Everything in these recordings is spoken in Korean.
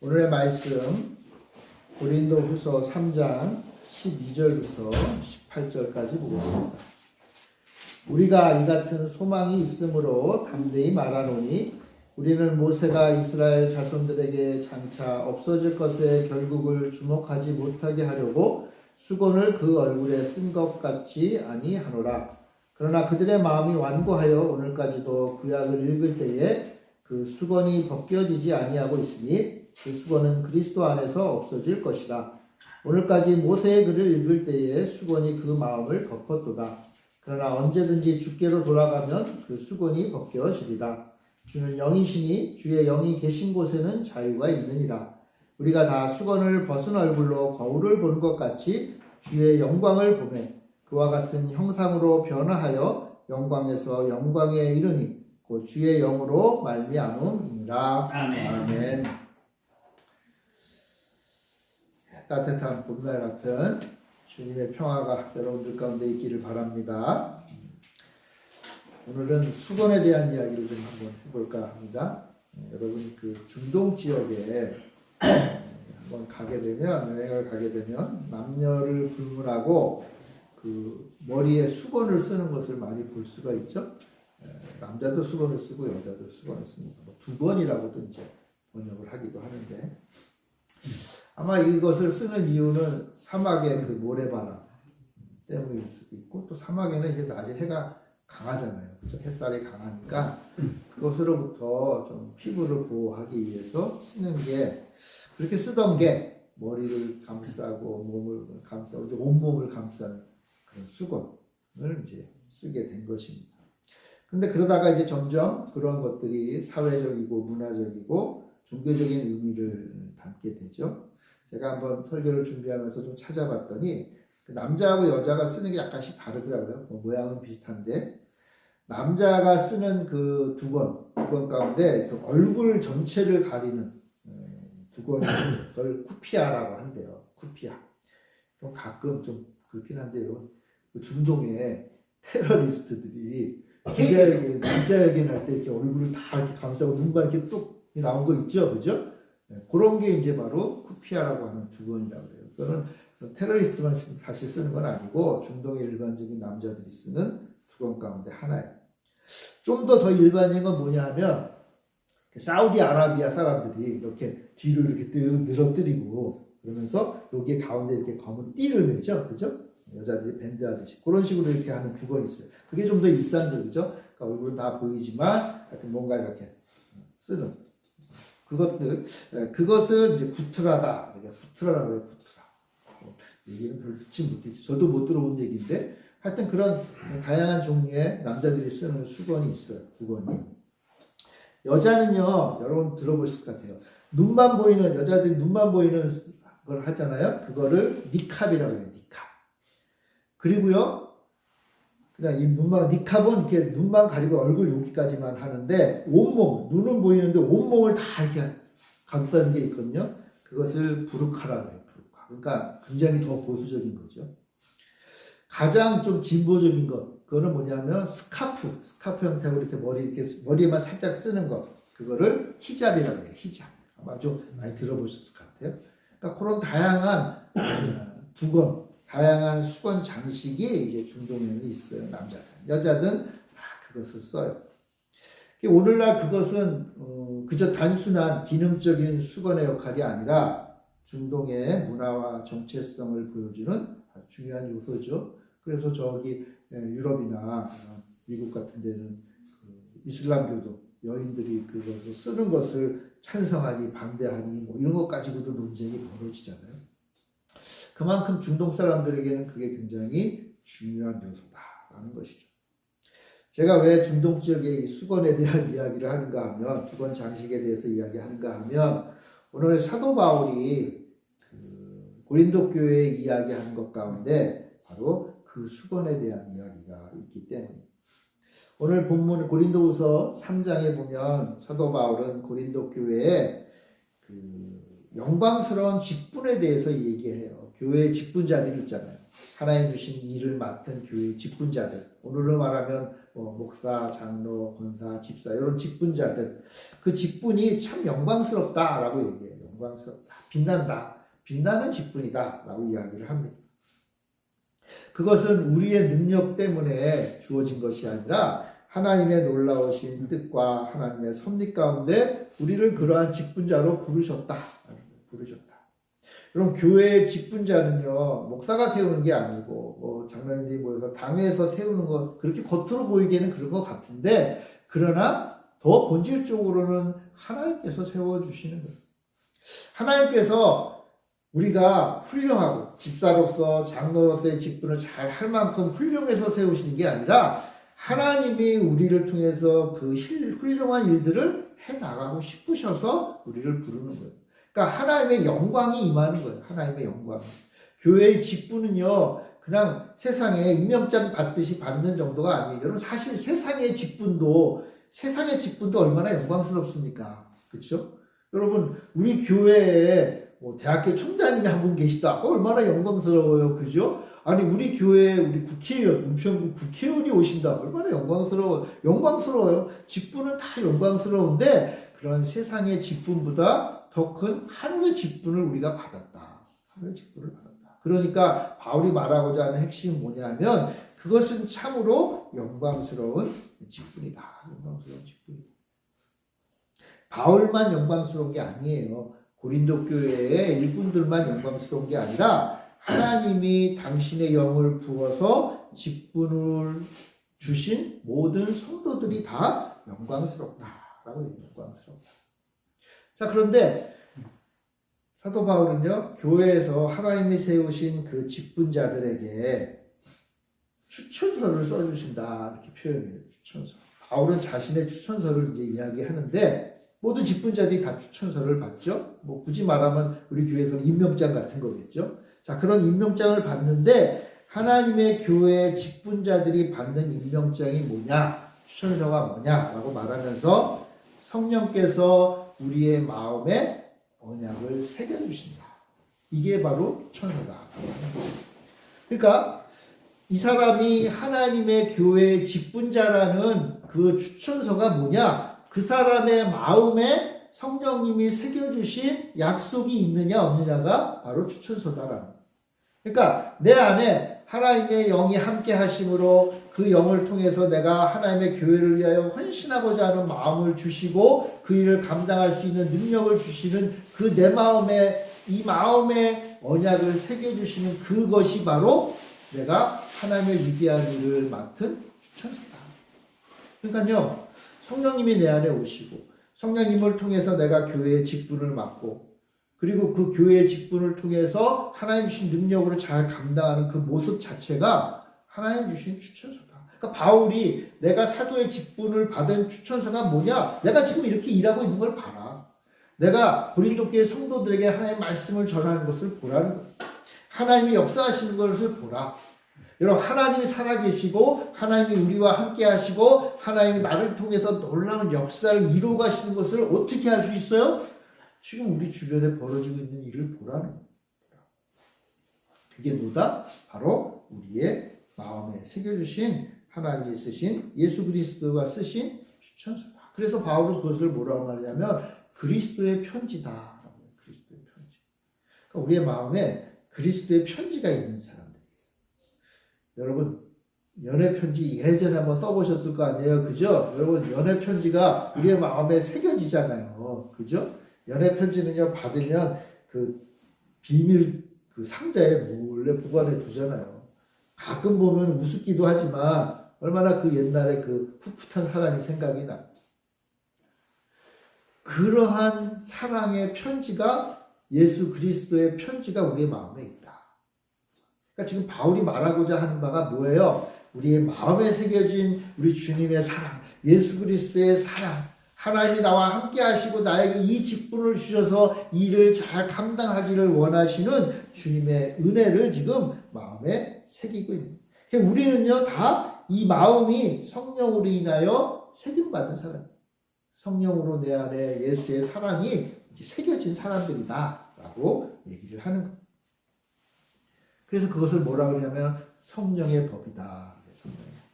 오늘의 말씀 고린도후서 3장 12절부터 18절까지 보겠습니다. 우리가 이 같은 소망이 있으므로 담대히 말하노니 우리는 모세가 이스라엘 자손들에게 장차 없어질 것의 결국을 주목하지 못하게 하려고 수건을 그 얼굴에 쓴 것 같이 아니하노라. 그러나 그들의 마음이 완고하여 오늘까지도 구약을 읽을 때에 그 수건이 벗겨지지 아니하고 있으니 그 수건은 그리스도 안에서 없어질 것이다. 오늘까지 모세의 글을 읽을 때에 수건이 그 마음을 덮었도다. 그러나 언제든지 주께로 돌아가면 그 수건이 벗겨지리라. 주는 영이시니 주의 영이 계신 곳에는 자유가 있느니라. 우리가 다 수건을 벗은 얼굴로 거울을 보는 것 같이 주의 영광을 보매 그와 같은 형상으로 변화하여 영광에서 영광에 이르니 곧 주의 영으로 말미암음이니라. 아멘. 아멘. 따뜻한 봄날 같은 주님의 평화가 여러분들 가운데 있기를 바랍니다. 오늘은 수건에 대한 이야기를 좀 한번 해볼까 합니다. 여러분 그 중동 지역에 한번 가게 되면, 여행을 가게 되면 남녀를 불문하고 그 머리에 수건을 쓰는 것을 많이 볼 수가 있죠. 남자도 수건을 쓰고 여자도 수건을 씁니다. 두 번이라고도 이제 번역을 하기도 하는데, 아마 이것을 쓰는 이유는 사막의 그 모래바람 때문일 수도 있고, 또 사막에는 이제 낮에 해가 강하잖아요. 그죠? 햇살이 강하니까 그것으로부터 좀 피부를 보호하기 위해서 쓰는 게, 그렇게 쓰던 게 머리를 감싸고 몸을 감싸고 이제 온몸을 감싸는 그런 수건을 이제 쓰게 된 것입니다. 근데 그러다가 이제 점점 그런 것들이 사회적이고 문화적이고 종교적인 의미를 담게 되죠. 제가 한번 설교를 준비하면서 좀 찾아봤더니 그 남자하고 여자가 쓰는 게 약간씩 다르더라고요. 모양은 비슷한데 남자가 쓰는 그 두건 가운데 그 얼굴 전체를 가리는 두건을 그걸 쿠피아라고 한대요. 쿠피아. 좀 가끔 좀 그렇긴 한데요. 그 중동의 테러리스트들이 기자회견 할 때 이렇게 얼굴을 다 이렇게 감싸고 눈가 이렇게 뚝 나온 거 있죠, 그죠? 그런 게 이제 바로 쿠피아라고 하는 두건이라고 해요. 그거는 테러리스트만 사실 쓰는 건 아니고 중동의 일반적인 남자들이 쓰는 두건 가운데 하나예요. 좀 더 일반적인 건 뭐냐 하면 사우디아라비아 사람들이 이렇게 뒤로 이렇게 늘어뜨리고 그러면서 여기에 가운데 이렇게 검은 띠를 매죠, 그죠? 여자들이 밴드 하듯이 그런 식으로 이렇게 하는 두건이 있어요. 그게 좀 더 일상적이죠. 그러니까 얼굴은 다 보이지만 하여튼 뭔가 이렇게 쓰는 그것을 이제 구트라다. 구트라라고 해요. 구트라. 얘기는 별로 듣지 못했죠. 저도 못 들어본 얘기인데 하여튼 그런 다양한 종류의 남자들이 쓰는 수건이 있어요. 두건이. 여자는요, 여러분 들어보셨을 것 같아요. 눈만 보이는, 여자들이 눈만 보이는 걸 하잖아요. 그거를 니캅이라고 해요. 니캅. 그리고요, 그냥 이 니캅은 이렇게 눈만 가리고 얼굴 여기까지만 하는데, 온몸, 눈은 보이는데 온몸을 다 이렇게 감싸는 게 있거든요. 그것을 부르카라고 해요. 부르카. 그러니까 굉장히 더 보수적인 거죠. 가장 좀 진보적인 것, 그거는 뭐냐면 스카프 형태로 이렇게 머리에만 살짝 쓰는 것, 그거를 히잡이라고 해요. 히잡. 아마 좀 많이 들어보셨을 것 같아요. 그러니까 그런 다양한 두건, 다양한 수건 장식이 이제 중동에는 있어요. 남자들, 여자든 다 그것을 써요. 오늘날 그것은 그저 단순한 기능적인 수건의 역할이 아니라 중동의 문화와 정체성을 보여주는 중요한 요소죠. 그래서 저기 유럽이나 미국 같은 데는 이슬람교도 여인들이 그것을 쓰는 것을 찬성하니 반대하니 뭐 이런 것 가지고도 논쟁이 벌어지잖아요. 그만큼 중동 사람들에게는 그게 굉장히 중요한 요소다라는 것이죠. 제가 왜 중동 지역의 수건에 대한 이야기를 하는가 하면, 두건 장식에 대해서 이야기하는가 하면, 오늘 사도 바울이 고린도 교회에 이야기하는 것 가운데 바로 그 수건에 대한 이야기가 있기 때문입니다. 오늘 본문 고린도후서 3장에 보면 사도 바울은 고린도 교회에 그 영광스러운 직분에 대해서 얘기해요. 교회의 직분자들이 있잖아요. 하나님 주신 일을 맡은 교회의 직분자들. 오늘로 말하면 목사, 장로, 권사, 집사 이런 직분자들. 그 직분이 참 영광스럽다라고 얘기해요. 영광스럽다. 빛난다. 빛나는 직분이다. 라고 이야기를 합니다. 그것은 우리의 능력 때문에 주어진 것이 아니라 하나님의 놀라우신 뜻과 하나님의 섭리 가운데 우리를 그러한 직분자로 부르셨다. 그럼 교회의 직분자는요, 목사가 세우는 게 아니고, 장로님들이 모여서 당회에서 세우는 것, 그렇게 겉으로 보이기에는 그런 것 같은데, 그러나 더 본질적으로는 하나님께서 세워주시는 거예요. 하나님께서 우리가 훌륭하고, 집사로서, 장로로서의 직분을 잘 할 만큼 훌륭해서 세우시는 게 아니라, 하나님이 우리를 통해서 그 훌륭한 일들을 해나가고 싶으셔서 우리를 부르는 거예요. 그러니까 하나님의 영광이 임하는 거예요. 하나님의 영광. 교회의 직분은요, 그냥 세상에 임명장 받듯이 받는 정도가 아니에요. 여러분 사실 세상의 직분도 얼마나 영광스럽습니까? 그렇죠? 여러분 우리 교회에 대학교 총장님이 한 분 계시다. 얼마나 영광스러워요. 그죠? 아니 우리 교회에 우리 국회의원, 은평구 국회의원이 오신다. 얼마나 영광스러워요. 직분은 다 영광스러운데 그런 세상의 직분보다 더 큰 하늘의 직분을 우리가 받았다. 하늘의 직분을 받았다. 그러니까 바울이 말하고자 하는 핵심은 뭐냐면 그것은 참으로 영광스러운 직분이다. 영광스러운 직분이다. 바울만 영광스러운 게 아니에요. 고린도 교회의 일꾼들만 영광스러운 게 아니라 하나님이 당신의 영을 부어서 직분을 주신 모든 성도들이 다 영광스럽다라고 영광스럽다. 자, 그런데 사도 바울은요, 교회에서 하나님이 세우신 그 직분자들에게 추천서를 써주신다. 이렇게 표현해요. 추천서. 바울은 자신의 추천서를 이제 이야기하는데, 모든 직분자들이 다 추천서를 받죠. 굳이 말하면 우리 교회에서는 임명장 같은 거겠죠. 자, 그런 임명장을 받는데, 하나님의 교회 직분자들이 받는 임명장이 뭐냐? 추천서가 뭐냐라고 말하면서 성령께서 우리의 마음에 언약을 새겨주신다. 이게 바로 추천서다. 그러니까 이 사람이 하나님의 교회의 직분자라는 그 추천서가 뭐냐? 그 사람의 마음에 성령님이 새겨주신 약속이 있느냐 없느냐가 바로 추천서다라는 거예요. 그러니까 내 안에 하나님의 영이 함께 하심으로 그 영을 통해서 내가 하나님의 교회를 위하여 헌신하고자 하는 마음을 주시고 그 일을 감당할 수 있는 능력을 주시는 그 내 마음에 이 마음에 언약을 새겨주시는 그것이 바로 내가 하나님의 위대한 일을 맡은 추천서다. 그러니까요, 성령님이 내 안에 오시고 성령님을 통해서 내가 교회의 직분을 맡고 그리고 그 교회의 직분을 통해서 하나님 주신 능력으로 잘 감당하는 그 모습 자체가 하나님 주신 추천서다. 그러니까 바울이 내가 사도의 직분을 받은 추천서가 뭐냐? 내가 지금 이렇게 일하고 있는 걸 봐라. 내가 고린도 교회 성도들에게 하나님의 말씀을 전하는 것을 보라는 거예요. 하나님이 역사하시는 것을 보라. 여러분 하나님이 살아계시고 하나님이 우리와 함께 하시고 하나님이 나를 통해서 놀라운 역사를 이루어 가시는 것을 어떻게 할 수 있어요? 지금 우리 주변에 벌어지고 있는 일을 보라는 거예요. 그게 뭐다? 바로 우리의 마음에 새겨주신 하나님이 쓰신 예수 그리스도가 쓰신 추천서다. 그래서 바울은 그것을 뭐라고 말하냐면 그리스도의 편지다. 그리스도의 편지. 그러니까 우리의 마음에 그리스도의 편지가 있는 사람들이에요. 여러분 연애 편지 예전에 한번 써보셨을 거 아니에요, 그죠? 여러분 연애 편지가 우리의 마음에 새겨지잖아요, 그죠? 연애 편지는요 받으면 그 비밀 그 상자에 몰래 보관해 두잖아요. 가끔 보면 우습기도 하지만 얼마나 그 옛날에 그 풋풋한 사랑이 생각이 나. 그러한 사랑의 편지가 예수 그리스도의 편지가 우리의 마음에 있다. 그러니까 지금 바울이 말하고자 하는 바가 뭐예요? 우리의 마음에 새겨진 우리 주님의 사랑, 예수 그리스도의 사랑, 하나님이 나와 함께 하시고 나에게 이 직분을 주셔서 일을 잘 감당하기를 원하시는 주님의 은혜를 지금 마음에 새기고 있는 거예요. 우리는요 다 이 마음이 성령으로 인하여 새김받은 사람, 성령으로 내 안에 예수의 사랑이 이제 새겨진 사람들이다 라고 얘기를 하는 거예요. 그래서 그것을 뭐라고 그러냐면 성령의 법이다.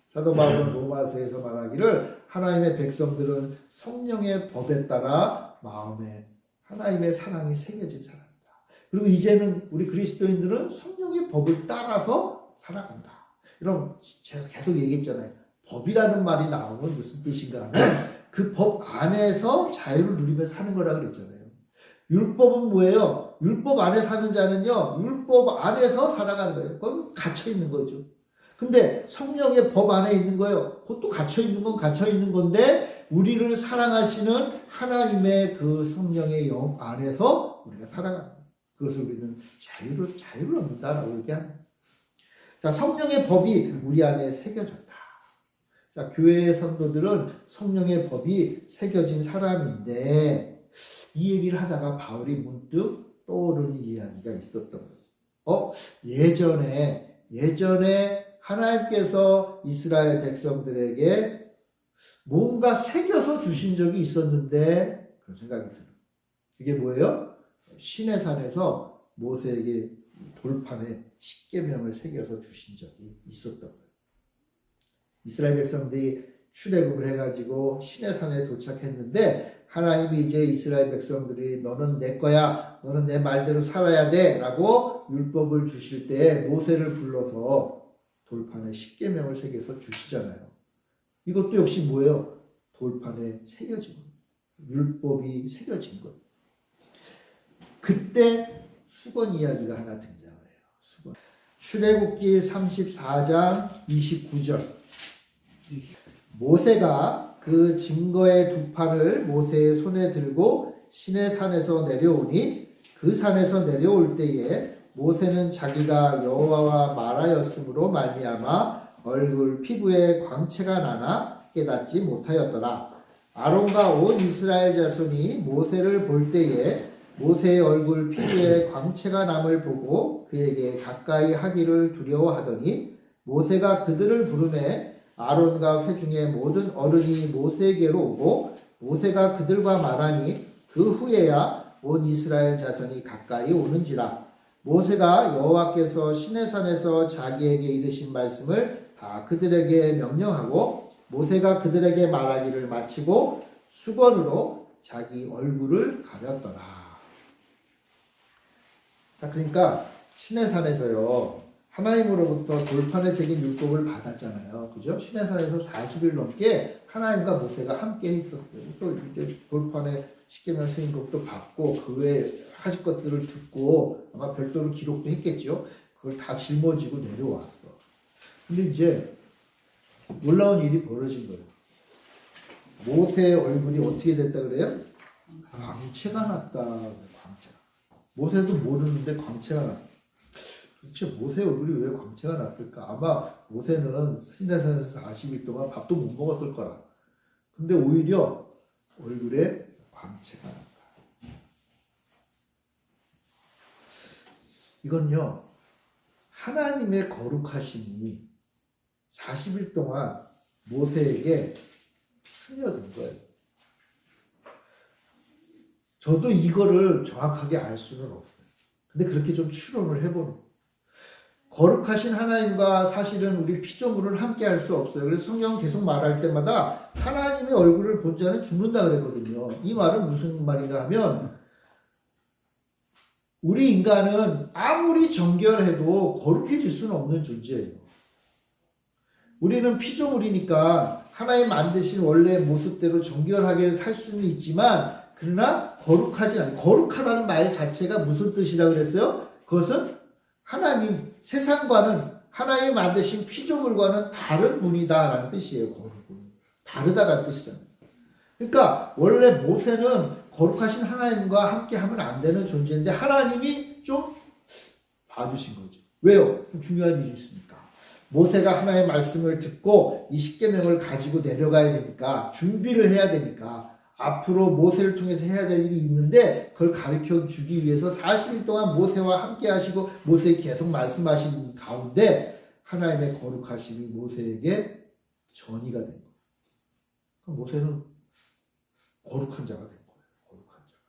사도 바울은 로마서에서 말하기를 하나님의 백성들은 성령의 법에 따라 마음에 하나님의 사랑이 새겨진 사람이다. 그리고 이제는 우리 그리스도인들은 성령의 법을 따라서 살아간다. 여러분 제가 계속 얘기했잖아요. 법이라는 말이 나오면 무슨 뜻인가 하면 그 법 안에서 자유를 누리며 사는 거라 그랬잖아요. 율법은 뭐예요? 율법 안에 사는 자는요, 율법 안에서 살아가는 거예요. 그건 갇혀 있는 거죠. 근데 성령의 법 안에 있는 거예요. 그것도 갇혀 있는 건 갇혀 있는 건데 우리를 사랑하시는 하나님의 그 성령의 영 안에서 우리가 살아가는 거예요. 그것을 우리는 자유를 얻는다라고 얘기합니다. 자, 성령의 법이 우리 안에 새겨졌다. 자, 교회의 성도들은 성령의 법이 새겨진 사람인데 이 얘기를 하다가 바울이 문득 떠오르는 이야기가 있었던 거예요. 예전에 하나님께서 이스라엘 백성들에게 뭔가 새겨서 주신 적이 있었는데 그런 생각이 들어요. 그게 뭐예요? 시내산에서 모세에게 돌판에 십계명을 새겨서 주신 적이 있었던 거예요. 이스라엘 백성들이 출애굽을 해가지고 시내산에 도착했는데 하나님이 이제 이스라엘 백성들이 너는 내 거야, 너는 내 말대로 살아야 돼 라고 율법을 주실 때 모세를 불러서 돌판에 십계명을 새겨서 주시잖아요. 이것도 역시 뭐예요? 돌판에 새겨진 거예요. 율법이 새겨진 거예요. 그때 수건 이야기가 하나 등장을 해요. 수건. 출애굽기 34장 29절. 모세가 그 증거의 두 판을 모세의 손에 들고 시내산에서 내려오니 그 산에서 내려올 때에 모세는 자기가 여호와와 말하였으므로 말미암아 얼굴 피부에 광채가 나나 깨닫지 못하였더라. 아론과 온 이스라엘 자손이 모세를 볼 때에 모세의 얼굴 피부에 광채가 남을 보고 그에게 가까이 하기를 두려워하더니 모세가 그들을 부르매 아론과 회중의 모든 어른이 모세에게로 오고 모세가 그들과 말하니 그 후에야 온 이스라엘 자손이 가까이 오는지라. 모세가 여호와께서 시내산에서 자기에게 이르신 말씀을 다 그들에게 명령하고 모세가 그들에게 말하기를 마치고 수건으로 자기 얼굴을 가렸더라. 자, 그러니까 시내산에서요 하나님으로부터 돌판에 새긴 율법을 받았잖아요. 그죠? 시내산에서 40일 넘게 하나님과 모세가 함께 있었어요. 또 이렇게 돌판에 십계명 새긴 것도 받고 그 외에 하실 것들을 듣고 아마 별도로 기록도 했겠죠. 그걸 다 짊어지고 내려왔어. 근데 이제 놀라운 일이 벌어진 거예요. 모세의 얼굴이 어떻게 됐다 그래요? 광채가 났다. 광채가. 모세도 모르는데 광채가 났다. 도대체 모세 얼굴이 왜 광채가 났을까? 아마 모세는 시내산에서 40일 동안 밥도 못 먹었을 거라. 근데 오히려 얼굴에 광채가 났다. 이건요, 하나님의 거룩하심이 40일 동안 모세에게 스며든 거예요. 저도 이거를 정확하게 알 수는 없어요. 근데 그렇게 좀 추론을 해보는 거예요. 거룩하신 하나님과 사실은 우리 피조물은 함께 할 수 없어요. 그래서 성경 계속 말할 때마다 하나님의 얼굴을 본 자는 죽는다 그랬거든요. 이 말은 무슨 말인가 하면 우리 인간은 아무리 정결해도 거룩해질 수는 없는 존재예요. 우리는 피조물이니까 하나님 만드신 원래 모습대로 정결하게 살 수는 있지만 그러나 거룩하지 않아요. 거룩하다는 말 자체가 무슨 뜻이라고 그랬어요? 그것은 하나님, 세상과는 하나님 만드신 피조물과는 다른 분이다라는 뜻이에요. 거룩은. 다르다라는 뜻이잖아요. 그러니까 원래 모세는 거룩하신 하나님과 함께 하면 안 되는 존재인데 하나님이 좀 봐주신 거죠. 왜요? 좀 중요한 일이 있으니까. 모세가 하나님의 말씀을 듣고 이 십계명을 가지고 내려가야 되니까 준비를 해야 되니까 앞으로 모세를 통해서 해야 될 일이 있는데 그걸 가르쳐 주기 위해서 40일 동안 모세와 함께 하시고 모세에게 계속 말씀하신 가운데 하나님의 거룩하심이 모세에게 전이가 된 거예요. 모세는 거룩한 자가 된 거예요. 거룩한 자가.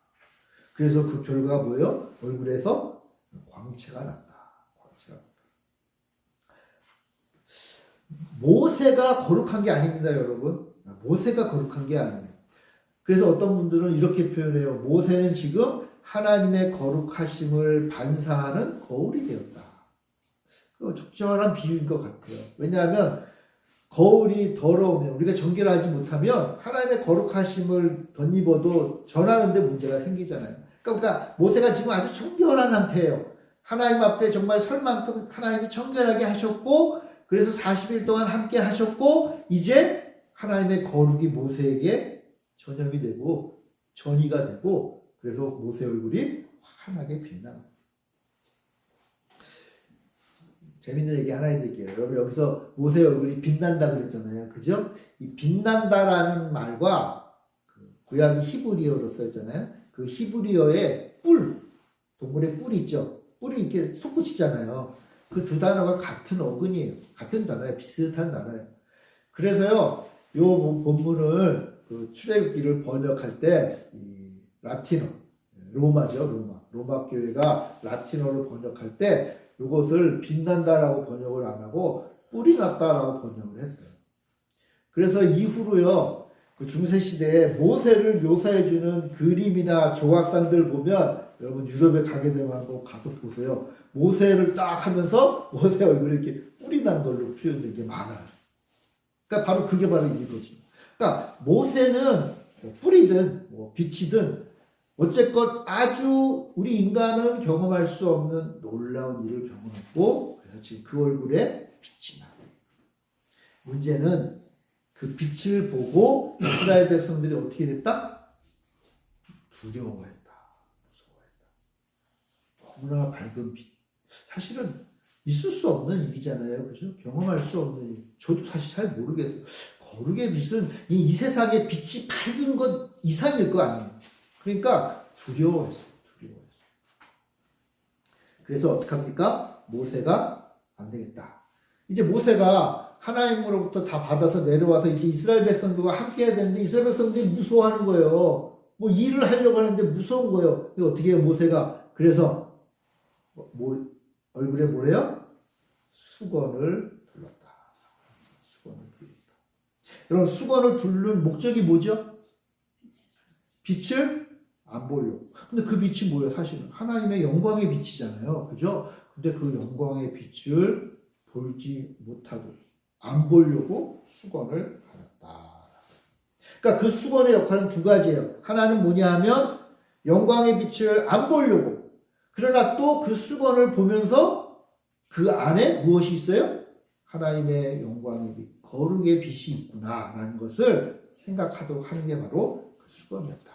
그래서 그 결과가 뭐예요? 얼굴에서 광채가 난다. 광채가 난다. 모세가 거룩한 게 아닙니다, 여러분. 모세가 거룩한 게 아니에요. 그래서 어떤 분들은 이렇게 표현해요. 모세는 지금 하나님의 거룩하심을 반사하는 거울이 되었다. 적절한 비유인 것 같아요. 왜냐하면 거울이 더러우면, 우리가 정결 하지 못하면 하나님의 거룩하심을 덧입어도 전하는데 문제가 생기잖아요. 그러니까 모세가 지금 아주 정결한 상태예요. 하나님 앞에 정말 설 만큼 하나님이 정결하게 하셨고, 그래서 40일 동안 함께 하셨고, 이제 하나님의 거룩이 모세에게 전염이 되고 전이가 되고, 그래서 모세 얼굴이 환하게 빛나. 재밌는 얘기 하나 해드릴게요. 여러분, 여기서 모세 얼굴이 빛난다 그랬잖아요. 그죠? 이 빛난다라는 말과 구약이 히브리어로 써있잖아요. 그 히브리어의 뿔, 동물의 뿔 있죠? 뿔이 이렇게 솟구치잖아요. 그 두 단어가 같은 어근이에요. 같은 단어예요. 비슷한 단어예요. 그래서요, 요 본문을 출애굽기를 번역할 때 이 라틴어, 로마죠, 로마 교회가 라틴어로 번역할 때 이것을 빛난다라고 번역을 안 하고 뿔이 났다라고 번역을 했어요. 그래서 이후로요, 그 중세 시대에 모세를 묘사해주는 그림이나 조각상들 보면, 여러분 유럽에 가게 되면 한번 가서 보세요. 모세를 딱 하면서 모세 얼굴에 이렇게 뿔이 난 걸로 표현된 게 많아요. 그러니까 바로 그게 바로 이거죠. 그러니까 모세는 뿔이든 빛이든 어쨌건 아주 우리 인간은 경험할 수 없는 놀라운 일을 경험했고, 그래서 지금 그 얼굴에 빛이 나요. 문제는 그 빛을 보고 이스라엘 백성들이 어떻게 됐다? 두려워했다. 무서워했다. 너무나 밝은 빛. 사실은 있을 수 없는 일이잖아요. 그죠? 경험할 수 없는 일. 저도 사실 잘 모르겠어요. 거룩의 빛은 이 세상에 빛이 밝은 것 이상일 거 아니에요. 그러니까 두려워했어요. 그래서 어떻게 합니까? 모세가 안 되겠다. 이제 모세가 하나님으로부터 다 받아서 내려와서 이제 이스라엘 백성들과 함께 해야 되는데 이스라엘 백성들이 무서워하는 거예요. 뭐 일을 하려고 하는데 무서운 거예요. 어떻게 해요, 모세가? 그래서 얼굴에 뭐래요? 수건을 둘렀다. 여러분, 수건을 두른 목적이 뭐죠? 빛을 안 보려고. 근데 그 빛이 뭐예요? 사실은 하나님의 영광의 빛이잖아요. 그죠? 근데 그 영광의 빛을 보지 못하고 안 보려고 수건을 갈았다. 그러니까 그 수건의 역할은 두 가지예요. 하나는 뭐냐 하면 영광의 빛을 안 보려고. 그러나 또 그 수건을 보면서 그 안에 무엇이 있어요? 하나님의 영광의 빛, 거룩의 빛이 있구나라는 것을 생각하도록 하는 게 바로 그 수건이었다.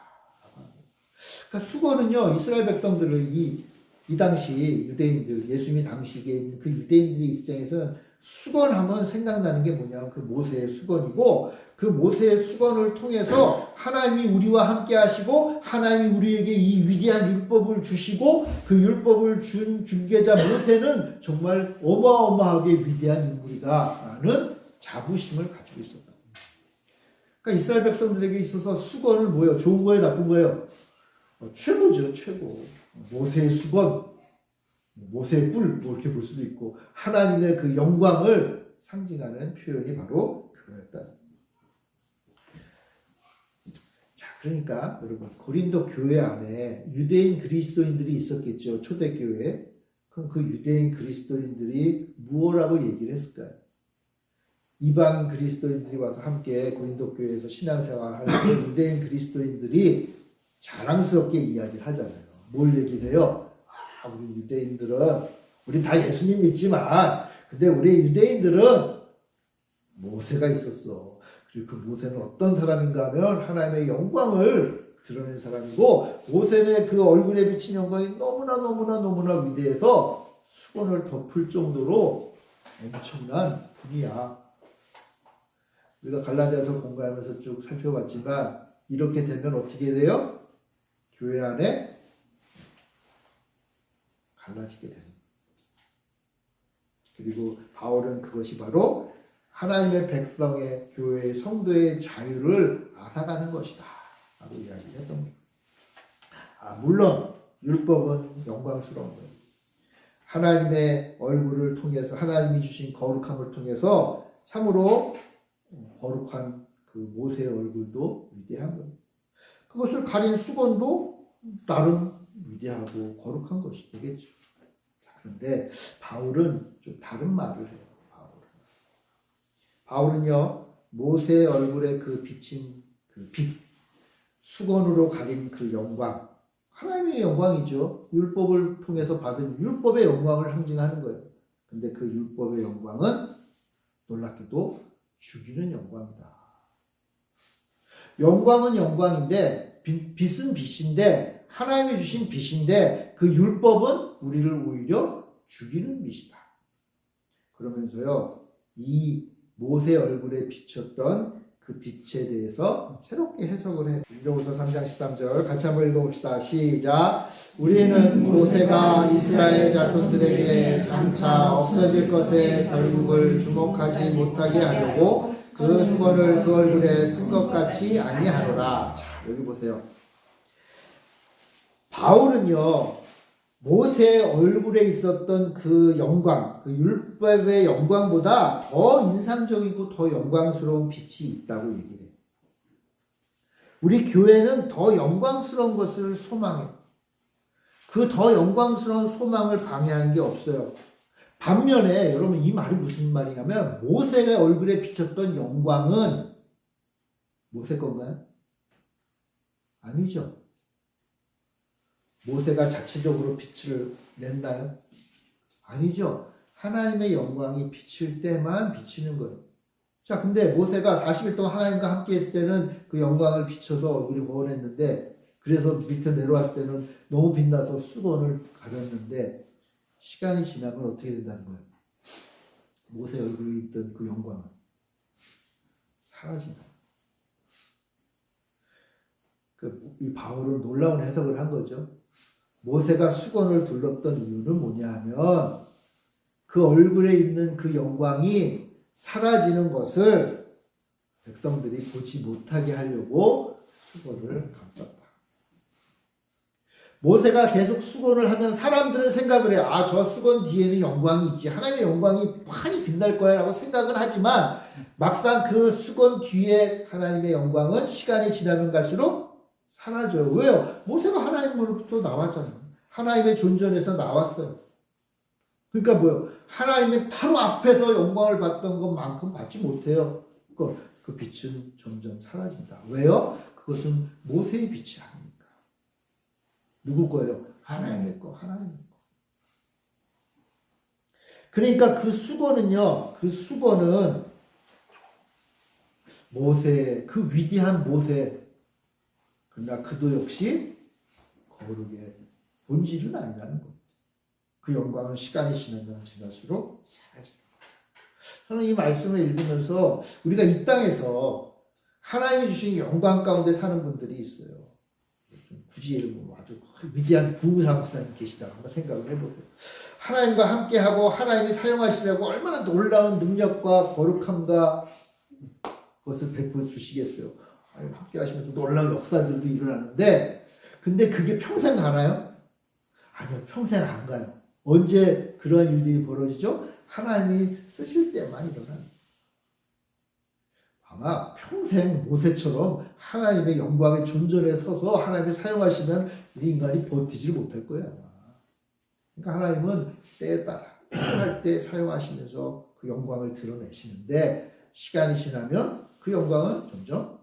그러니까 수건은요, 이스라엘 백성들을 이 당시 유대인들, 예수님이 당시에 있는 그 유대인들의 입장에서는 수건하면 생각나는 게 뭐냐면 그 모세의 수건이고, 그 모세의 수건을 통해서 하나님이 우리와 함께 하시고 하나님이 우리에게 이 위대한 율법을 주시고, 그 율법을 준 중개자 모세는 정말 어마어마하게 위대한 인물이다라는 자부심을 가지고 있었다. 그러니까 이스라엘 백성들에게 있어서 수건은 뭐예요? 좋은 거예요? 나쁜 거예요? 최고죠, 최고. 모세의 수건, 모세의 뿔, 이렇게 볼 수도 있고, 하나님의 그 영광을 상징하는 표현이 바로 그거였다. 자, 그러니까 여러분, 고린도 교회 안에 유대인 그리스도인들이 있었겠죠, 초대교회에. 그럼 그 유대인 그리스도인들이 무엇라고 얘기를 했을까요? 이방인 그리스도인들이 와서 함께 고린도 교회에서 신앙생활을 할 때 유대인 그리스도인들이 자랑스럽게 이야기를 하잖아요. 뭘 얘기를 해요? 우리 유대인들은, 우리 다 예수님 믿지만, 근데 우리 유대인들은 모세가 있었어. 그리고 그 모세는 어떤 사람인가 하면 하나님의 영광을 드러낸 사람이고, 모세는 그 얼굴에 비친 영광이 너무나 위대해서 수건을 덮을 정도로 엄청난 분이야. 우리가 갈라디아서 공부하면서 쭉 살펴봤지만, 이렇게 되면 어떻게 돼요? 교회 안에 갈라지게 됩니다. 그리고 바울은 그것이 바로 하나님의 백성의 교회의 성도의 자유를 앗아가는 것이다 라고 이야기를 했던 겁니다. 물론 율법은 영광스러운 거예요. 하나님의 얼굴을 통해서, 하나님이 주신 거룩함을 통해서 참으로 거룩한 그 모세의 얼굴도 위대한 거예요. 그것을 가린 수건도 나름 위대하고 거룩한 것이 되겠죠. 자, 그런데 바울은 좀 다른 말을 해요. 바울은요, 모세의 얼굴에 그 비친 그 빛, 수건으로 가린 그 영광, 하나님의 영광이죠. 율법을 통해서 받은 율법의 영광을 상징하는 거예요. 근데 그 율법의 영광은 놀랍게도 죽이는 영광이다. 영광은 영광인데, 빛은 빛인데, 하나님이 주신 빛인데, 그 율법은 우리를 오히려 죽이는 빛이다. 그러면서요, 이 모세 얼굴에 비쳤던 그 빛에 대해서 새롭게 해석을 해요. 빌립보서 3장 13절 같이 한번 읽어봅시다. 시작. 우리는 모세가 이스라엘 자손들에게 장차 없어질 것에 결국을 주목하지 못하게 하려고 그 수건을 그 얼굴에 쓴 것 같이 아니하노라. 자, 여기 보세요. 바울은요, 모세의 얼굴에 있었던 그 영광, 그 율법의 영광보다 더 인상적이고 더 영광스러운 빛이 있다고 얘기를 해요. 우리 교회는 더 영광스러운 것을 소망해요. 그 더 영광스러운 소망을 방해하는 게 없어요. 반면에 여러분 이 말이 무슨 말이냐면 모세의 얼굴에 비쳤던 영광은 모세 건가요? 아니죠. 모세가 자체적으로 빛을 냈나요? 아니죠. 하나님의 영광이 비칠 때만 비치는 거예요. 자, 근데 모세가 40일 동안 하나님과 함께 했을 때는 그 영광을 비춰서 얼굴이 보원했는데, 그래서 밑에 내려왔을 때는 너무 빛나서 수건을 가렸는데, 시간이 지나면 어떻게 된다는 거예요? 모세 얼굴에 있던 그 영광은 사라진다. 이 바울은 놀라운 해석을 한 거죠. 모세가 수건을 둘렀던 이유는 뭐냐 하면 그 얼굴에 있는 그 영광이 사라지는 것을 백성들이 보지 못하게 하려고 수건을 감쌌다. 모세가 계속 수건을 하면 사람들은 생각을 해요. 아, 저 수건 뒤에는 영광이 있지. 하나님의 영광이 환히 빛날 거야 라고 생각은 하지만 막상 그 수건 뒤에 하나님의 영광은 시간이 지나면 갈수록 사라져요. 왜요? 모세가 하나님으로부터 나왔잖아요. 하나님의 존전에서 나왔어요. 그러니까 뭐요? 하나님의 바로 앞에서 영광을 받던 것만큼 받지 못해요. 그 빛은 점점 사라진다. 왜요? 그것은 모세의 빛이 아닙니까? 누구 거예요? 하나님의 거, 하나님의 거. 그러니까 그 수건은 모세, 그 위대한 모세, 그러나 그도 역시 거룩의 본질은 아니라는 겁니다. 그 영광은 시간이 지나면 지날수록 사라집니다. 저는 이 말씀을 읽으면서 우리가 이 땅에서 하나님이 주신 영광 가운데 사는 분들이 있어요. 좀 굳이 아주 위대한 구무사무사님 계시다고 한번 생각을 해보세요. 하나님과 함께하고 하나님이 사용하시려고 얼마나 놀라운 능력과 거룩함과 그것을 베풀어 주시겠어요. 함께 하시면서 놀라운 역사들도 일어나는데 근데 그게 평생 가나요? 아니요. 평생 안 가요. 언제 그런 일들이 벌어지죠? 하나님이 쓰실 때만 일어나요. 아마 평생 모세처럼 하나님의 영광의 존전에 서서 하나님이 사용하시면 우리 인간이 버티질 못할 거예요. 아마. 그러니까 하나님은 때에 따라 필요할 때 사용하시면서 그 영광을 드러내시는데 시간이 지나면 그 영광은 점점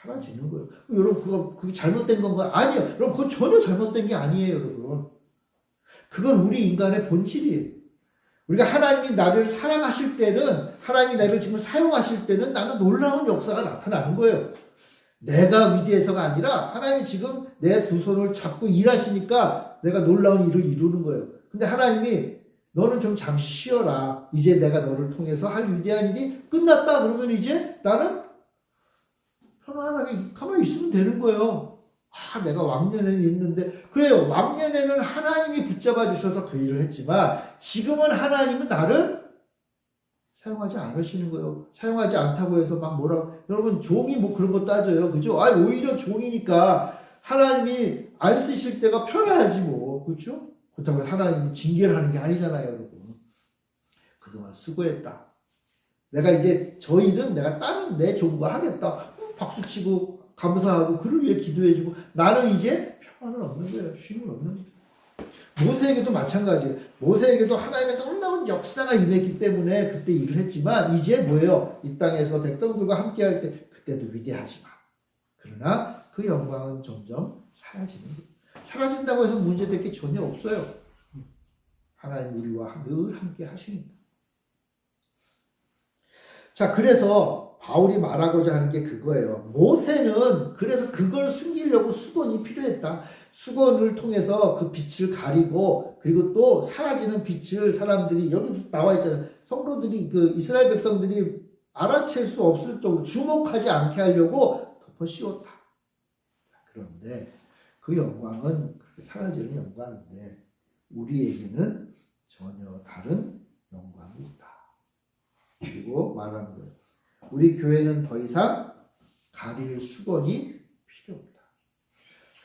사라지는 거예요. 여러분 그거 잘못된 건가요? 아니요. 여러분 그건 전혀 잘못된 게 아니에요. 여러분. 그건 우리 인간의 본질이에요. 우리가 하나님이 나를 사랑하실 때는 하나님이 나를 지금 사용하실 때는 나는 놀라운 역사가 나타나는 거예요. 내가 위대해서가 아니라 하나님이 지금 내 두 손을 잡고 일하시니까 내가 놀라운 일을 이루는 거예요. 근데 하나님이 너는 좀 잠시 쉬어라. 이제 내가 너를 통해서 할 위대한 일이 끝났다. 그러면 이제 나는 편안하게 가만히 있으면 되는 거예요. 아, 내가 왕년에는 있는데 그래요. 왕년에는 하나님이 붙잡아 주셔서 그 일을 했지만 지금은 하나님은 나를 사용하지 않으시는 거예요. 사용하지 않다고 해서 막 뭐라고 여러분 종이 뭐 그런 거 따져요. 그죠? 아, 오히려 종이니까 하나님이 안 쓰실 때가 편안하지 뭐. 그렇죠? 그렇다고 하나님이 징계를 하는 게 아니잖아요, 여러분. 그동안 수고했다. 내가 이제 저 일은 내가 다른 내 종과 하겠다. 박수치고 감사하고 그를 위해 기도해주고 나는 이제 평안은 없는 거예요. 쉼은 없는 거예요. 모세에게도 마찬가지예요. 모세에게도 하나님의 놀라운 역사가 임했기 때문에 그때 일을 했지만 이제 뭐예요? 이 땅에서 백성들과 함께 할 때 그때도 위대하지만 그러나 그 영광은 점점 사라지는 거예요. 사라진다고 해서 문제될 게 전혀 없어요. 하나님 우리와 늘 함께 하시니까. 자, 그래서 바울이 말하고자 하는 게 그거예요. 모세는 그래서 그걸 숨기려고 수건이 필요했다. 수건을 통해서 그 빛을 가리고 그리고 또 사라지는 빛을 사람들이 여기 나와 있잖아요. 성도들이 그 이스라엘 백성들이 알아챌 수 없을 정도로 주목하지 않게 하려고 덮어 씌웠다. 그런데 그 영광은 그렇게 사라지는 영광인데 우리에게는 전혀 다른 영광이 있다. 그리고 말하는 거예요. 우리 교회는 더 이상 가릴 수건이 필요 없다.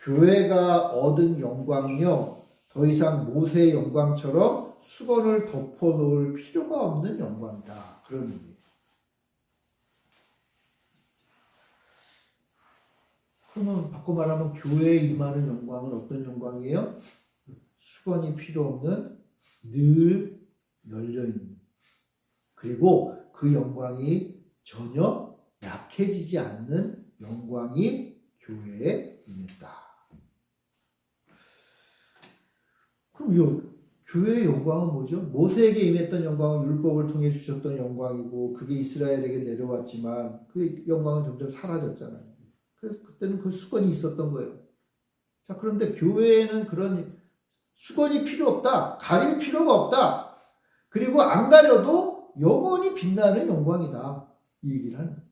교회가 얻은 영광이요, 더 이상 모세의 영광처럼 수건을 덮어놓을 필요가 없는 영광이다. 그런 의미예요. 그러면 바꿔 말하면 교회에 임하는 영광은 어떤 영광이에요? 수건이 필요 없는 늘 열려있는, 그리고 그 영광이 전혀 약해지지 않는 영광이 교회에 임했다. 그럼 이 교회의 영광은 뭐죠? 모세에게 임했던 영광은 율법을 통해 주셨던 영광이고 그게 이스라엘에게 내려왔지만 그 영광은 점점 사라졌잖아요. 그래서 그때는 그 수건이 있었던 거예요. 자, 그런데 교회에는 그런 수건이 필요 없다. 가릴 필요가 없다. 그리고 안 가려도 영원히 빛나는 영광이다. 이 얘기를 하는 거예요.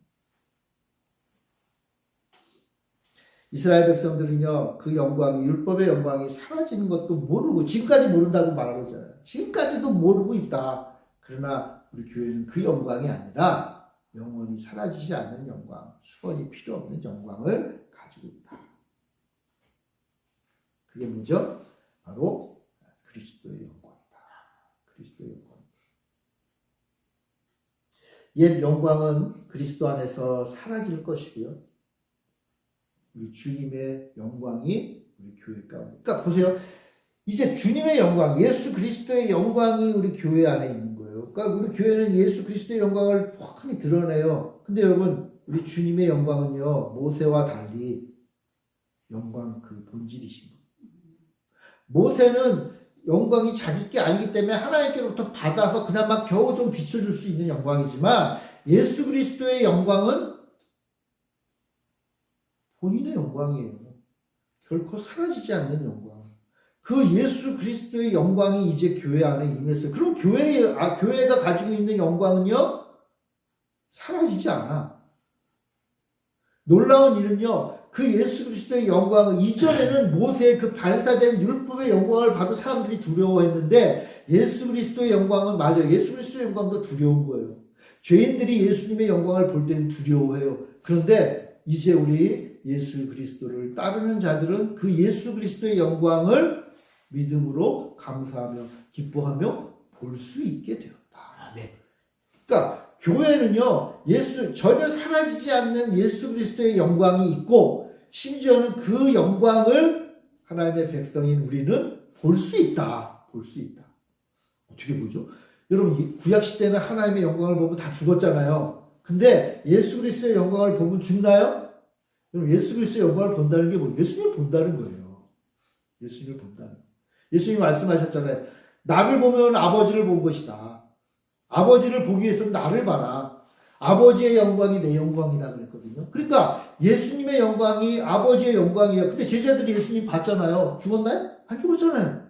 이스라엘 백성들은요, 그 영광이, 율법의 영광이 사라지는 것도 모르고, 지금까지 모른다고 말하고 있잖아요. 지금까지도 모르고 있다. 그러나 우리 교회는 그 영광이 아니라 영원히 사라지지 않는 영광, 수건이 필요 없는 영광을 가지고 있다. 그게 뭐죠? 바로 그리스도의 영광이다. 그리스도의 영광. 옛 영광은 그리스도 안에서 사라질 것이고요. 우리 주님의 영광이 우리 교회 가운데. 그러니까 보세요. 이제 주님의 영광, 예수 그리스도의 영광이 우리 교회 안에 있는 거예요. 그러니까 우리 교회는 예수 그리스도의 영광을 확연히 드러내요. 근데 여러분, 우리 주님의 영광은요, 모세와 달리 영광 그 본질이신 거예요. 모세는 영광이 자기 게 아니기 때문에 하나님께로부터 받아서 그나마 겨우 좀 비춰줄 수 있는 영광이지만 예수 그리스도의 영광은 본인의 영광이에요. 결코 사라지지 않는 영광. 그 예수 그리스도의 영광이 이제 교회 안에 임했어요. 그럼 교회가 가지고 있는 영광은요, 사라지지 않아. 놀라운 일은요, 그 예수 그리스도의 영광은 이전에는 모세의 그 반사된 율법의 영광을 봐도 사람들이 두려워했는데 예수 그리스도의 영광은 맞아요. 예수 그리스도의 영광도 두려운 거예요. 죄인들이 예수님의 영광을 볼 때는 두려워해요. 그런데 이제 우리 예수 그리스도를 따르는 자들은 그 예수 그리스도의 영광을 믿음으로 감사하며 기뻐하며 볼 수 있게 되었다. 그러니까 교회는요, 전혀 사라지지 않는 예수 그리스도의 영광이 있고, 심지어는 그 영광을 하나님의 백성인 우리는 볼 수 있다. 볼 수 있다. 어떻게 보죠? 여러분, 구약시대는 하나님의 영광을 보면 다 죽었잖아요. 근데 예수 그리스도의 영광을 보면 죽나요? 여러분, 예수 그리스도의 영광을 본다는 게 뭐예요? 예수님을 본다는 거예요. 예수님을 본다는 거예요. 예수님이 말씀하셨잖아요. 나를 보면 아버지를 본 것이다. 아버지를 보기 위해서는 나를 봐라. 아버지의 영광이 내 영광이다 그랬거든요. 그러니까 예수님의 영광이 아버지의 영광이에요. 근데 제자들이 예수님 봤잖아요. 죽었나요? 안 죽었잖아요.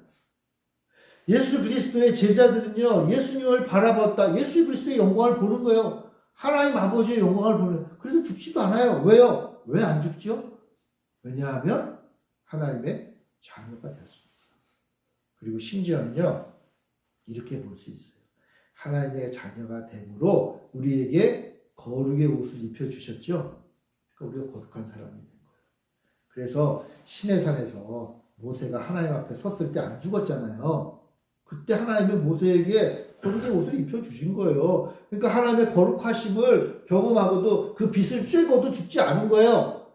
예수 그리스도의 제자들은요, 예수님을 바라봤다. 예수 그리스도의 영광을 보는 거예요. 하나님 아버지의 영광을 보는 거예요. 그래도 죽지도 않아요. 왜요? 왜 안 죽죠? 왜냐하면 하나님의 자녀가 되었습니다. 그리고 심지어는요, 이렇게 볼 수 있어요. 하나님의 자녀가 됨으로 우리에게 거룩의 옷을 입혀주셨죠. 그러니까 우리가 거룩한 사람이 된 거예요. 그래서 시내산에서 모세가 하나님 앞에 섰을 때 안 죽었잖아요. 그때 하나님은 모세에게 거룩의 옷을 입혀주신 거예요. 그러니까 하나님의 거룩하심을 경험하고도 그 빛을 쬐고도 죽지 않은 거예요.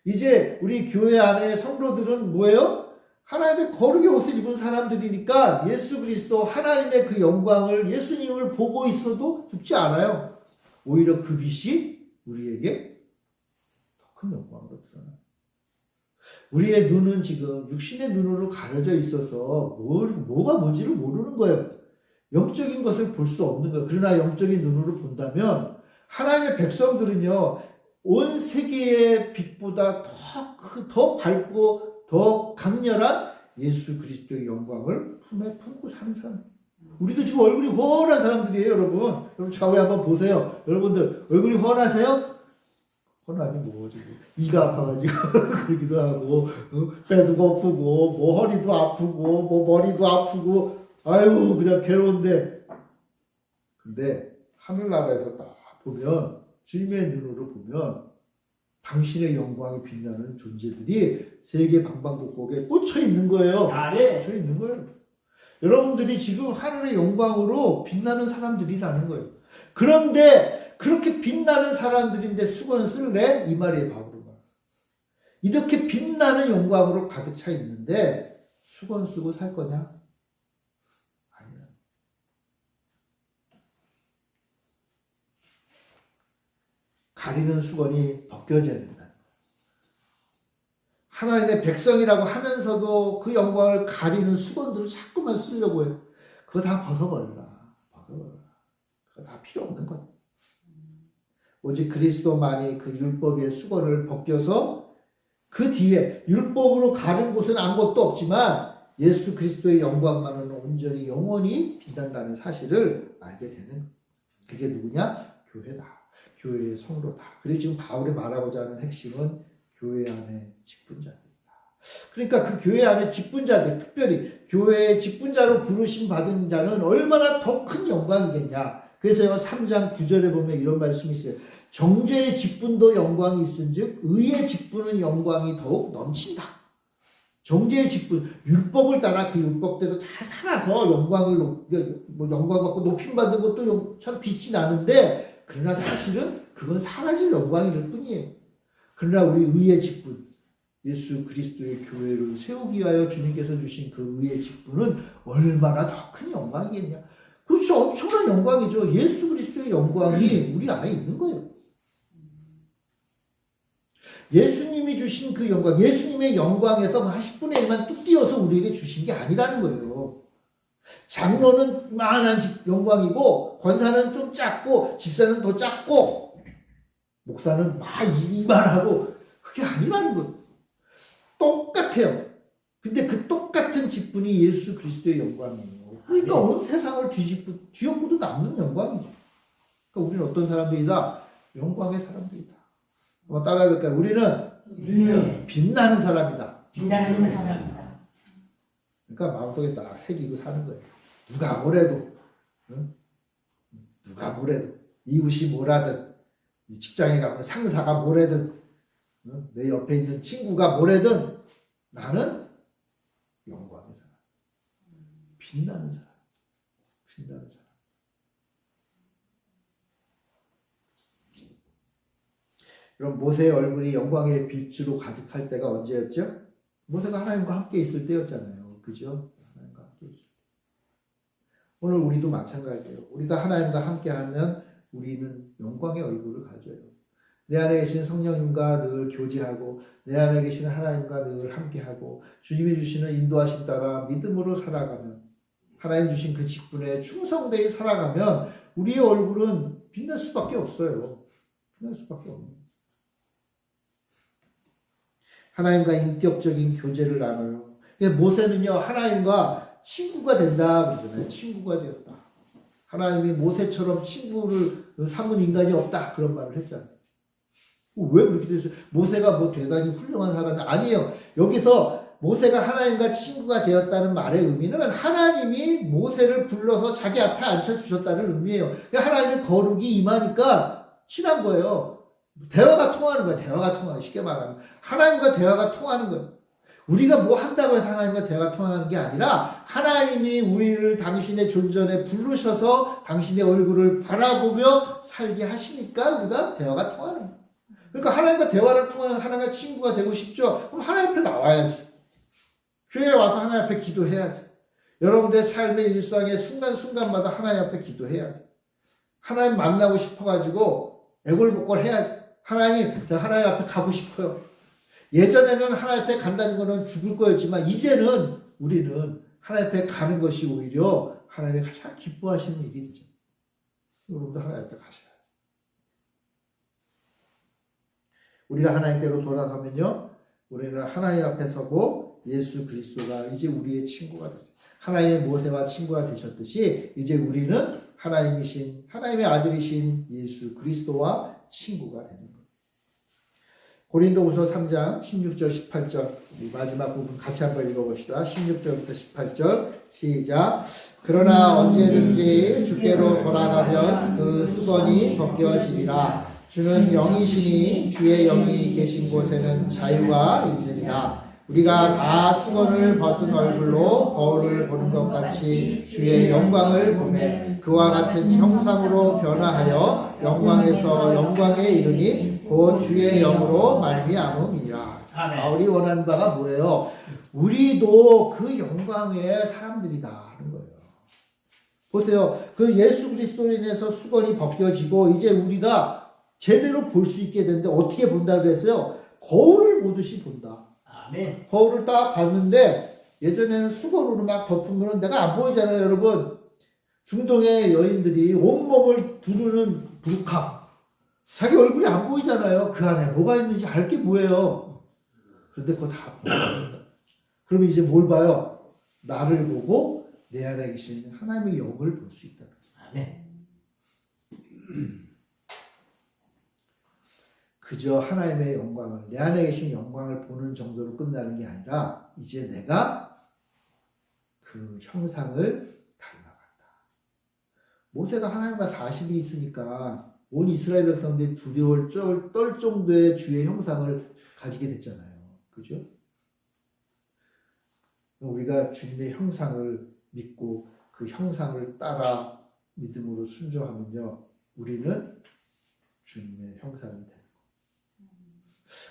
이제 우리 교회 안에 성도들은 뭐예요? 하나님의 거룩의 옷을 입은 사람들이니까 예수 그리스도 하나님의 그 영광을 예수님을 보고 있어도 죽지 않아요. 오히려 그 빛이 우리에게 더 큰 영광으로 드러나요. 우리의 눈은 지금 육신의 눈으로 가려져 있어서 뭐가 뭔지를 모르는 거예요. 영적인 것을 볼 수 없는 거예요. 그러나 영적인 눈으로 본다면 하나님의 백성들은요, 온 세계의 빛보다 더 밝고 더 강렬한 예수 그리스도의 영광을 품에 품고 사는 사람. 우리도 지금 얼굴이 훤한 사람들이에요, 여러분. 여러분 좌우에 한번 보세요. 여러분들 얼굴이 훤하세요? 훤하지 뭐 지금 이가 아파가지고 그러기도 하고 배도 고프고 뭐 허리도 아프고 뭐 머리도 아프고 아유 그냥 괴로운데, 근데 하늘나라에서 딱 보면 주님의 눈으로 보면 당신의 영광이 빛나는 존재들이 세계 방방곡곡에 꽂혀 있는 거예요. 네. 꽂혀 있는 거예요. 여러분들이 지금 하늘의 영광으로 빛나는 사람들이라는 거예요. 그런데 그렇게 빛나는 사람들인데 수건 쓸래? 이 말이에요, 바울은. 이렇게 빛나는 영광으로 가득 차 있는데 수건 쓰고 살 거냐? 아니야. 가리는 수건이 벗겨져야 된다. 하나님의 백성이라고 하면서도 그 영광을 가리는 수건들을 자꾸만 쓰려고 해요. 그거 다 벗어버려라. 그거 다 필요 없는 거야. 오직 그리스도만이 그 율법의 수건을 벗겨서 그 뒤에 율법으로 가는 곳은 아무것도 없지만 예수 그리스도의 영광만은 온전히 영원히 빛난다는 사실을 알게 되는 거예요. 그게 누구냐? 교회다. 교회의 성도다. 그리고 지금 바울이 말하고자 하는 핵심은 교회 안에 직분자들이다. 그러니까 그 교회 안에 직분자들, 특별히 교회의 직분자로 부르심 받은 자는 얼마나 더 큰 영광이겠냐. 그래서요 3장 9절에 보면 이런 말씀이 있어요. 정죄의 직분도 영광이 있은즉 의의 직분은 영광이 더욱 넘친다. 정죄의 직분, 율법을 따라 그 율법대로 다 살아서 영광을 영광 받고 높임 받은 것도 참 빛이 나는데, 그러나 사실은 그건 사라질 영광일 뿐이에요. 그러나 우리 의의 직분, 예수 그리스도의 교회를 세우기 위하여 주님께서 주신 그 의의 직분은 얼마나 더 큰 영광이겠냐. 그렇죠. 엄청난 영광이죠. 예수 그리스도의 영광이 우리 안에 있는 거예요. 예수님이 주신 그 영광, 예수님의 영광에서 한 10분의 1만 뚝 띄어서 우리에게 주신 게 아니라는 거예요. 장로는 이만한 영광이고, 권사는 좀 작고, 집사는 더 작고, 목사는 막 이만하고, 그게 아니라는 거예요. 똑같아요. 근데 그 똑같은 직분이 예수 그리스도의 영광이에요. 그러니까 온 세상을 뒤엎고도 남는 영광이죠. 그러니까 우리는 어떤 사람들이다? 영광의 사람들이다. 한번 따라해볼까요? 우리는 빛나는 사람이다. 빛나는 사람이다. 그러니까 마음속에 딱 새기고 사는 거예요. 누가 뭐래도, 응? 누가 뭐래도, 이웃이 뭐라든, 직장에 가면 상사가 뭐래든, 응? 내 옆에 있는 친구가 뭐래든, 나는 영광의 사람, 빛나는 사람, 빛나는 사람. 그럼 모세의 얼굴이 영광의 빛으로 가득할 때가 언제였죠? 모세가 하나님과 함께 있을 때였잖아요. 그죠? 하나님과 함께 있을 때. 오늘 우리도 마찬가지예요. 우리가 하나님과 함께하면 우리는 영광의 얼굴을 가져요. 내 안에 계신 성령님과 늘 교제하고, 내 안에 계시는 하나님과 늘 함께하고, 주님이 주시는 인도하심 따라 믿음으로 살아가면, 하나님 주신 그 직분에 충성되게 살아가면 우리의 얼굴은 빛날 수밖에 없어요. 빛날 수밖에 없는 거예요. 하나님과 인격적인 교제를 나눠요. 모세는요, 하나님과 친구가 된다 그러잖아요. 친구가 되었다. 하나님이 모세처럼 친구를 삼은 인간이 없다. 그런 말을 했잖아요. 왜 그렇게 됐어요? 모세가 뭐 대단히 훌륭한 사람이 아니에요. 여기서 모세가 하나님과 친구가 되었다는 말의 의미는 하나님이 모세를 불러서 자기 앞에 앉혀주셨다는 의미예요. 하나님의 거룩이 임하니까 친한 거예요. 대화가 통하는 거예요. 대화가 통하는, 쉽게 말하면 하나님과 대화가 통하는 거예요. 우리가 뭐 한다고 해서 하나님과 대화가 통하는 게 아니라 하나님이 우리를 당신의 존전에 부르셔서 당신의 얼굴을 바라보며 살게 하시니까 우리가 대화가 통하는 거예요. 그러니까 하나님과 대화를 통한 하나님과 친구가 되고 싶죠? 그럼 하나님 앞에 나와야지. 교회에 와서 하나님 앞에 기도해야지. 여러분들의 삶의 일상의 순간순간마다 하나님 앞에 기도해야지. 하나님 만나고 싶어가지고 애걸복걸 해야지. 하나님, 저 하나님 앞에 가고 싶어요. 예전에는 하나님 앞에 간다는 거는 죽을 거였지만 이제는 우리는 하나님 앞에 가는 것이 오히려 하나님이 가장 기뻐하시는 일이죠. 여러분도 하나님 앞에 가셔야 돼요. 우리가 하나님께로 돌아가면요, 우리는 하나님 앞에 서고 예수 그리스도가 이제 우리의 친구가 됐어요. 하나님의 모세와 친구가 되셨듯이 이제 우리는 하나님의 아들이신 예수 그리스도와 친구가 되는 거예요. 고린도후서 3장 16절 18절 마지막 부분 같이 한번 읽어봅시다. 16절부터 18절 시작. 그러나 언제든지 주께로 돌아가면 그 수건이 벗겨지리라. 주는 영이시니 주의 영이 계신 곳에는 자유가 있느니라. 우리가 다 수건을 벗은 얼굴로 거울을 보는 것 같이 주의 영광을 보매 그와 같은 형상으로 변화하여 영광에서 영광에 이르니 곧 주의 영으로 말미암음이라. 바울이 원하는 바가 뭐예요? 우리도 그 영광의 사람들이다 하는 거예요. 보세요. 그 예수 그리스도로 인해서 수건이 벗겨지고 이제 우리가 제대로 볼 수 있게 되는데 어떻게 본다 그랬어요? 거울을 보듯이 본다. 아멘. 거울을 딱 봤는데 예전에는 수건으로 막 덮은 거는 내가 안 보이잖아요, 여러분. 중동의 여인들이 온몸을 두르는 부르카. 자기 얼굴이 안 보이잖아요. 그 안에 뭐가 있는지 알 게 뭐예요. 그런데 그거 다 보인다. 그러면 이제 뭘 봐요? 나를 보고 내 안에 계신 하나님의 영을 볼 수 있다. 아멘. 그저 하나님의 영광을, 내 안에 계신 영광을 보는 정도로 끝나는 게 아니라 이제 내가 그 형상을 닮아간다. 모세가 하나님과 40이 있으니까 온 이스라엘 백성들이 두려울 떨 정도의 주의 형상을 가지게 됐잖아요. 그죠? 우리가 주님의 형상을 믿고 그 형상을 따라 믿음으로 순종하면요, 우리는 주님의 형상이 돼요.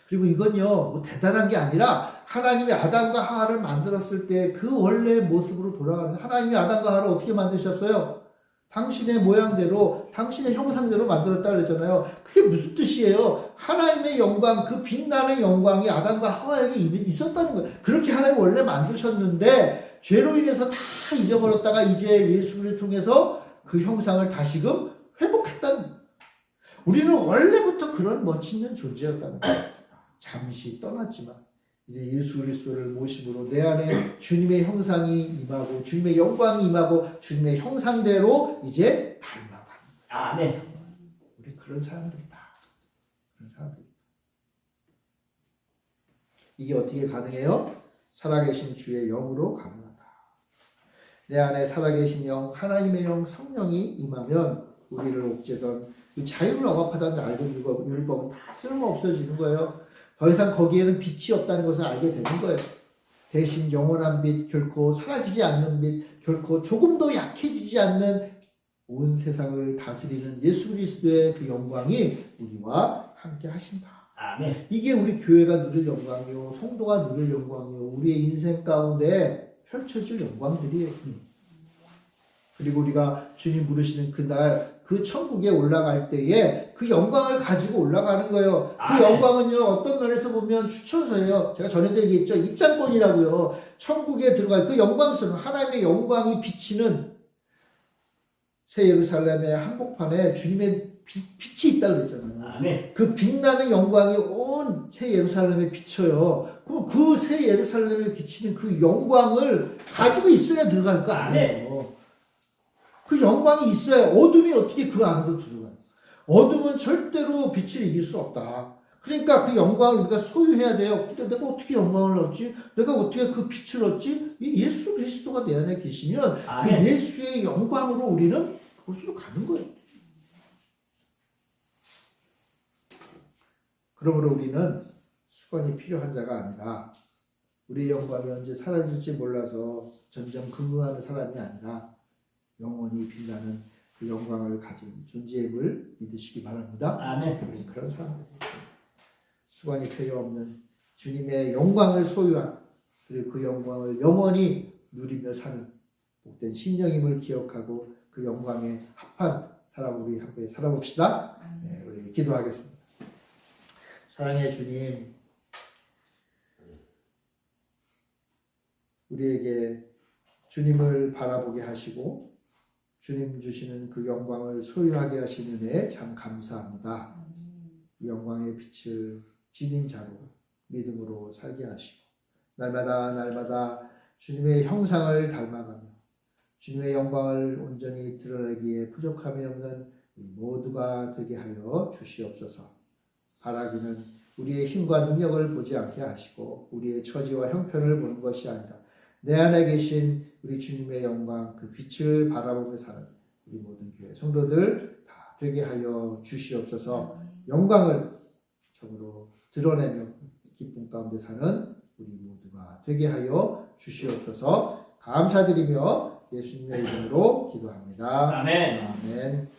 그리고 이건요, 뭐 대단한 게 아니라 하나님이 아담과 하와를 만들었을 때 그 원래 모습으로 돌아가는, 하나님이 아담과 하와를 어떻게 만드셨어요? 당신의 모양대로, 당신의 형상대로 만들었다 그랬잖아요. 그게 무슨 뜻이에요? 하나님의 영광, 그 빛나는 영광이 아담과 하와에게 있었다는 거예요. 그렇게 하나님 원래 만드셨는데 죄로 인해서 다 잊어버렸다가 이제 예수를 통해서 그 형상을 다시금 회복했다는 거예요. 우리는 원래부터 그런 멋있는 존재였다는 거예요. 잠시 떠났지만 이제 예수 그리스도를 모심으로 내 안에 주님의 형상이 임하고 주님의 영광이 임하고 주님의 형상대로 이제 닮아가는 거예요. 아멘. 우리 그런 사람들이다. 그런 사람들이다. 이게 어떻게 가능해요? 살아계신 주의 영으로 가능하다. 내 안에 살아계신 영, 하나님의 영, 성령이 임하면 우리를 옥죄던 자유를 억압하다는 알던 율법은 다 쓸모 없어지는 거예요. 더 이상 거기에는 빛이 없다는 것을 알게 되는 거예요. 대신 영원한 빛, 결코 사라지지 않는 빛, 결코 조금도 약해지지 않는 온 세상을 다스리는 예수 그리스도의 그 영광이 우리와 함께 하신다. 아멘. 이게 우리 교회가 누릴 영광이요, 성도가 누릴 영광이요, 우리의 인생 가운데 펼쳐질 영광들이에요. 그리고 우리가 주님 부르시는 그날 그 천국에 올라갈 때에 그 영광을 가지고 올라가는 거예요. 그 영광은요, 어떤 면에서 보면 추천서예요. 제가 전에도 얘기했죠. 입장권이라고요. 천국에 들어갈 그 영광스러운 하나님의 영광이 비치는 새 예루살렘의 한복판에 주님의 빛이 있다고 그랬잖아요. 그 빛나는 영광이 온 새 예루살렘에 비쳐요. 그럼 그 새 예루살렘에 비치는 그 영광을 가지고 있어야 들어갈 거 아니에요. 그 영광이 있어야, 어둠이 어떻게 그 안으로 들어가요? 어둠은 절대로 빛을 이길 수 없다. 그러니까 그 영광을 우리가 소유해야 돼요. 근데 내가 어떻게 영광을 얻지? 내가 어떻게 그 빛을 얻지? 예수 그리스도가 내 안에 계시면 그 예수의 영광으로 우리는 그곳으로 가는 거예요. 그러므로 우리는 수건이 필요한 자가 아니라 우리의 영광이 언제 사라질지 몰라서 점점 긍긍하는 사람이 아니라 영원히 빛나는 그 영광을 가진 존재임을 믿으시기 바랍니다. 아멘. 그런 사람들. 수건이 필요 없는 주님의 영광을 소유한 그리고 그 영광을 영원히 누리며 사는 복된 신령임을 기억하고 그 영광에 합한 사람 우리 함께 살아봅시다. 네, 우리 기도하겠습니다. 사랑의 주님, 우리에게 주님을 바라보게 하시고 주님 주시는 그 영광을 소유하게 하신 은혜에 참 감사합니다. 이 영광의 빛을 지닌 자로 믿음으로 살게 하시고 날마다 주님의 형상을 닮아가며 주님의 영광을 온전히 드러내기에 부족함이 없는 우리 모두가 되게 하여 주시옵소서. 바라기는 우리의 힘과 능력을 보지 않게 하시고 우리의 처지와 형편을 보는 것이 아니라 내 안에 계신 우리 주님의 영광 그 빛을 바라보며 사는 우리 모든 교회 성도들 다 되게 하여 주시옵소서. 영광을 참으로 드러내며 기쁨 가운데 사는 우리 모두가 되게 하여 주시옵소서. 감사드리며 예수님의 이름으로 기도합니다. 아멘. 아멘.